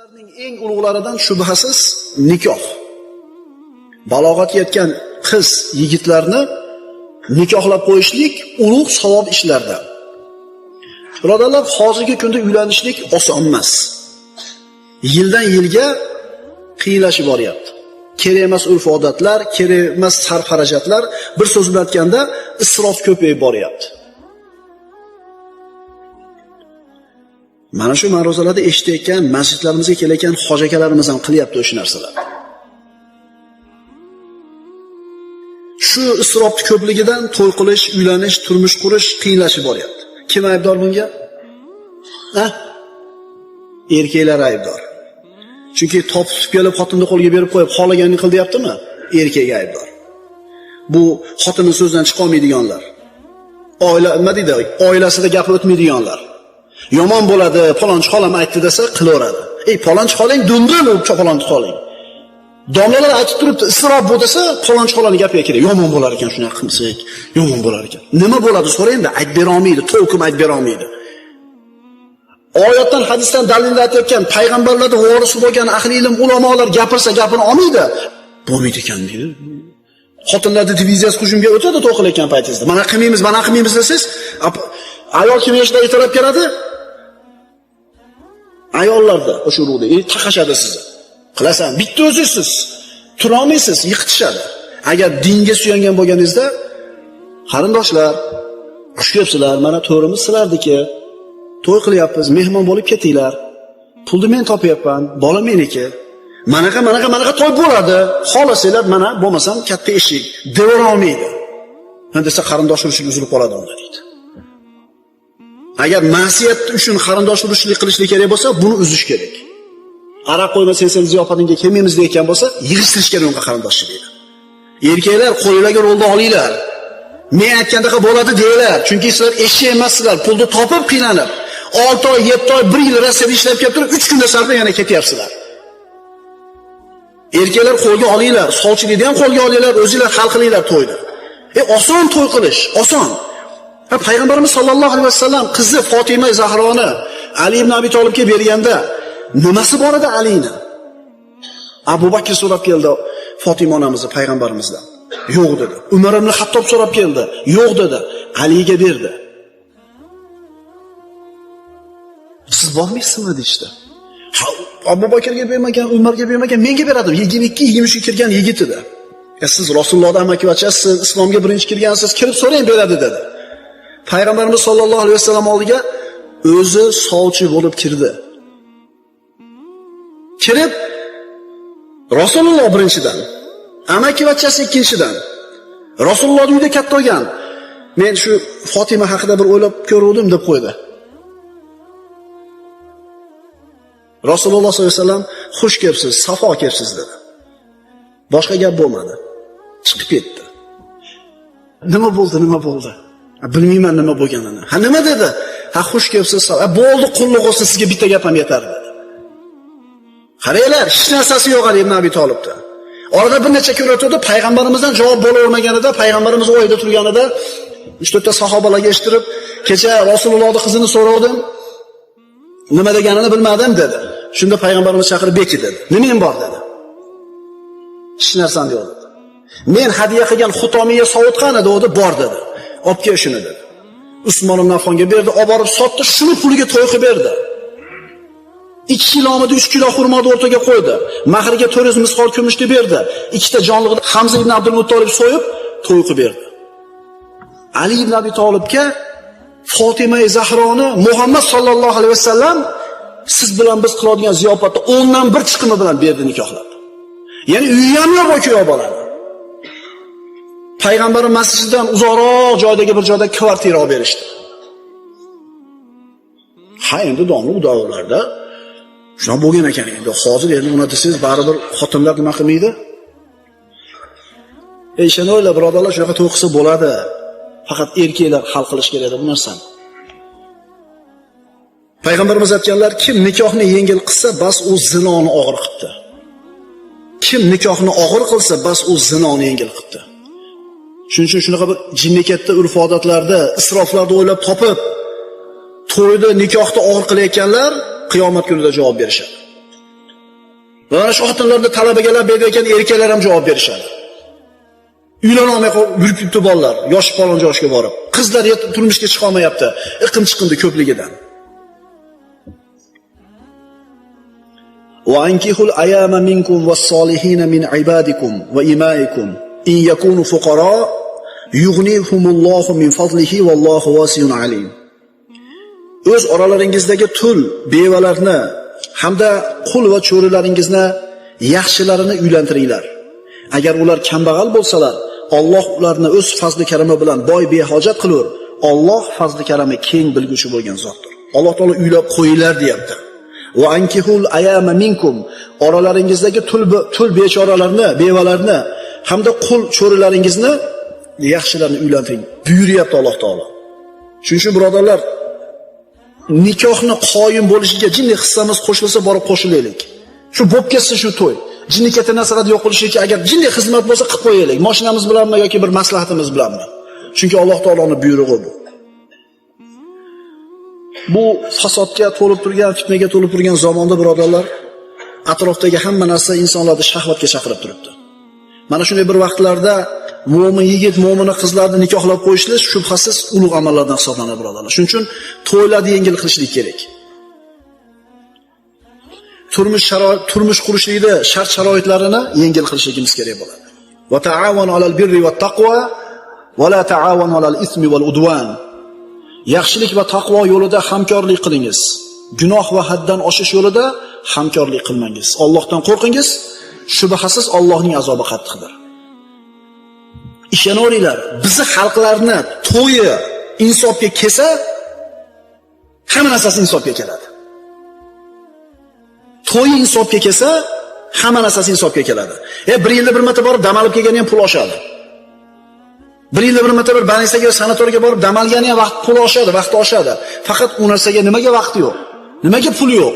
Ibodatlarning eng ulug'laridan shubhasiz nikoh. Balog'atga yetgan qiz, yigitlarni nikohlab qo'yishlik ulug' savob ishlardan. Birodarlar, hozirgi kunda uylanishlik oson emas. Yildan yilga qiyinlashib boryapti. Kerak emas urf-odatlar, kerak emas sarf-xarajatlar, bir so'z bilan aytganda isrof ko'payib boryapti. Mana shu ma'ruzalarda eshitayotgan, masjidlarimizga kelayotgan hoji akalarimiz ham qilyapti o'sha narsalar. Shu isrofning ko'pligidan to'y qilish, uylanish, turmush qurish qiyinlashib boryapti. Kim aybdor bunga? Erkaklar aybdor. Chunki topib kelib xotinni qo'lga berib qo'yib, xohlaganini qil deyaptimi? Erkak aybdor. Bu xotinning so'zidan chiqa olmaydiganlar. Oila nima deydi? Oilasida gap o'tmaydiganlar. Yomon bo'ladi, falonchi xolam aytdi desa qilaveradi. Falonchi xolang dumdum bo'lib falonchi xolang. Domlalar aytib turibdi, isrof bu desa falonchi xolaning gapiga kerak. Yomon bo'lar ekan shuna qilsak, yomon bo'lar ekan. Nima bo'ladi so'raydi, aytib bera olmaydi, to'qim aytib bera olmaydi. Oyatdan, hadisdan dalillar aytayotgan payg'ambarlarning vorisi bo'lgan ahli ilm ulamolar gapirsa gapini olmaydi. Bo'lmaydi ekan deydi. Xotinlarning diviziyasi hujumga o'tadi to'y qilayotgan paytingizda. Mana qilmaymiz desangiz, ayol kim yoshda e'tirof beradi? Ayollarda o'sha urug'da taqashadi sizni. Qilasan, bitta o'zingsiz. Tura olmaysiz, yiqitishadi. Agar dinga suyangan bo'lganingizda, qarindoshlar, xush kelibsizlar, mana to'rimiz sizlarniki. To'y qilyapmiz, mehmon bo'lib ketinglar. Pulni men topyapman, bola meniki. Manaqa to'y bo'ladi. Xohlasanglar, mana bo'lmasam katta eshik, devor olmaydi. Desa qarindosh urishlik uzilib qoladi unda deydi. Agar ma'siyat uchun qarindosh urishlik qilishlik kerak bo'lsa, buni uzish kerak. Araq qo'ymasang sen ziyofatingga kelmaymiz deyotgan bo'lsa, yig'ishtirish kerak unga qarindoshlik deydi. Erkaklar qo'ylarga rolni olinglar. Men aytgandaqa bo'ladi deylar. Chunki sizlar eshak emassizlar, pulni topib qiynalib, 6 oy, 7 oy, 1 yil Rossiyada ishlab kelib turib, 3 kunda sarflab yana ketyapsizlar. Erkaklar qo'lga olinglar, sovchilikni ham qo'lga olinglar, o'zingizlar hal qilinglar to'yni. Oson to'y qilish, oson. Payg'ambarimiz sollallohu alayhi vasallam qizi Fatima Zahroni Ali ibn Abi Talibga berganda nimasi bor edi Alini? Abu Bakr so'rab keldi Fatima onamizni payg'ambarimizdan. Yo'q dedi. Umar ibn Xattob so'rab keldi. Yo'q dedi. Aliga berdi. Siz bormaysizmi deydi. Abu Bakrga bermagan, Umarga bermagan, menga beradi. 22-23 ga kirgan yigit edi. Siz Rasulullohdan amakivachasiz, islomga birinchi kirgansiz, kirib so'rang beradi dedi. Payg'ambarimiz sollallohu alayhi vasallam oldiga o'zi sovchi bo'lib kirdi. Kirib Rasululloh birinchidan, amakivachasi ikkinchidan. Rasululloh uyida katta bo'lgan. Men shu Fatima haqida bir o'ylab ko'ruvdim deb qo'ydi. Rasululloh sollallohu alayhi vasallam xush kelibsiz, safo kelibsiz dedi. Boshqa gap bo'lmadi. Chiqib ketdi. Nima bo'ldi? Bilmayman nima bo'lganini. Nima dedi? Xush kelibsiz. Bo'ldi, qulluq olsa sizga bitta gap ham yetar dedi. Qaranglar, hech narsasi yo'q Ali ibn Abi Talibda. Orada bir necha kun o'tdi, payg'ambarimizdan javob bo'lavermaganida, payg'ambarimiz o'yda turganida 3-4 ta sahobalarga eshittirib, kecha Rasulullohning qizini so'radim. Nima deganini bilmadim dedi. Shunda payg'ambarimiz chaqirib beki dedi. Nimang bor dedi. Hech narsam yo'q dedi. Men hadiya qilgan xutomiya sovut qani dedi, bor dedi. Olib kel shuni dedi. Usmon ibn Affonga berdi, olib borib sotdi, shuni puliga to'y qilib berdi. 2 kilomida 3 kilo xurmoni o'rtaga qo'ydi. Mahriga 400 misqol kumushni berdi. 2 ta jonliqni Hamza ibn Abdul Muttolib so'yib to'y qilib berdi. Ali ibn Abi Talibga Fatima Zahroni Muhammad sallallohu alayhi vasallam siz bilan biz qiladigan ziyofatda 10 dan 1 chiqimi bilan berdi nikohlab. Ya'ni uyi ham yo'q o'kiyo bolani. Payg'ambarimiz masjiddan uzoqroq joydagi bir joyda kvartira olib berishdi. Endi domla bu davrlarda shuna bo'lgan ekan. Endi hozir uni desangiz baribir xotinlar nima qilmaydi? Shuni o'yla birodarlar, shunaqa to'y qilsa bo'ladi. Faqat erkaklar hal qilish kerak edi bu narsani. Payg'ambarimiz aytganlar, kim nikohni yengil qilsa, bas u zinoni og'ir qildi. Kim nikohni og'ir qilsa, bas u zinoni yengil qildi. Shuning uchun shunaqa bir jinnakatda urf-odatlarda, isroflarda o'ylab topib to'yda, nikohda og'ir qilayotganlar qiyomat kunida javob berishadi. Va mana shu xotinlarda talabalar bergan erkaklar ham javob berishadi. Uylanolmay yurib ketdi bolalar, yosh falon yoshga borib. Qizlar turmushga chiqa olmayapti, iqim chiqindi ko'pligidan. Wa ankihul ayama minkum was-solihin min ibadikum va imaikum in yakunu fuqara yughnihumullohu min fadlihi vallohu vasiyun alim. O'z oralaringizdagi tul, bevalarni hamda qul va cho'rilaringizni yaxshilarini uylantiringlar. Agar ular kambag'al bo'lsalar, Alloh ularni o'z fazli karami bilan boy behojat qilur. Alloh fazli karami keng bilguchi bo'lgan zotdir. Alloh taolo uylab qo'yinglar deyapti. Va ankihul ayama minkum, oralaringizdagi tul bechoralarni, bevalarni hamda qul cho'rilaringizni yaxshilarni uylantiring buyuryapti Alloh taolo. Shuning uchun birodarlar, nikohni qoyim bo'lishiga jinni hissamiz qo'shilsa borib qo'shilaylik. Shu bo'lib ketsa shu to'y. Jinni katta narsalarni yo'q qilishga agar jinni xizmat bo'lsa qilib qo'yaylik. Mashinamiz bilanmi yoki bir maslahatimiz bilanmi? Chunki Alloh taoloning buyrug'i bu. Bu fasodga to'lib turgan, fitnaga to'lib turgan zamonda birodarlar, atrofdagi hamma narsa insonlarni shahvatga chaqirib turibdi. Mana shunday bir vaqtlarda mo'min yigit, mo'mina qizlarni nikohlab qo'yishlar shubhasiz ulug' amallardan hisoblanadi birodarlar. Shuning uchun to'ylarni yengil qilishlik kerak. Turmush qurishlikda shart-sharoitlarini yengil qilishligimiz kerak bo'ladi. Va ta'awanu 'alal birri wat taqwa va la ta'awanu 'alal ismi wal udwan. Yaxshilik va taqvo yo'lida hamkorlik qilingiz. Gunoh va haddan oshish yo'lida hamkorlik qilmangiz. Allohdan qo'rqingiz, shubhasiz Allohning azobi qattiqdir. Ishonaveringlar, bizni xalqlarni to'yi insofga kelsa, hamma narsasi insofga keladi. To'yi insofga kelsa, hamma narsasi insofga keladi. Bir yilda bir marta borib dam olib kelgani ham pul oshadi. Bir yilda bir marta bir больницаga, sanatoriyaga borib dam olgani ham vaqt pul oshadi, vaqti oshadi. Faqat u narsaga nimaga vaqti yo'q? Nimaga pul yo'q?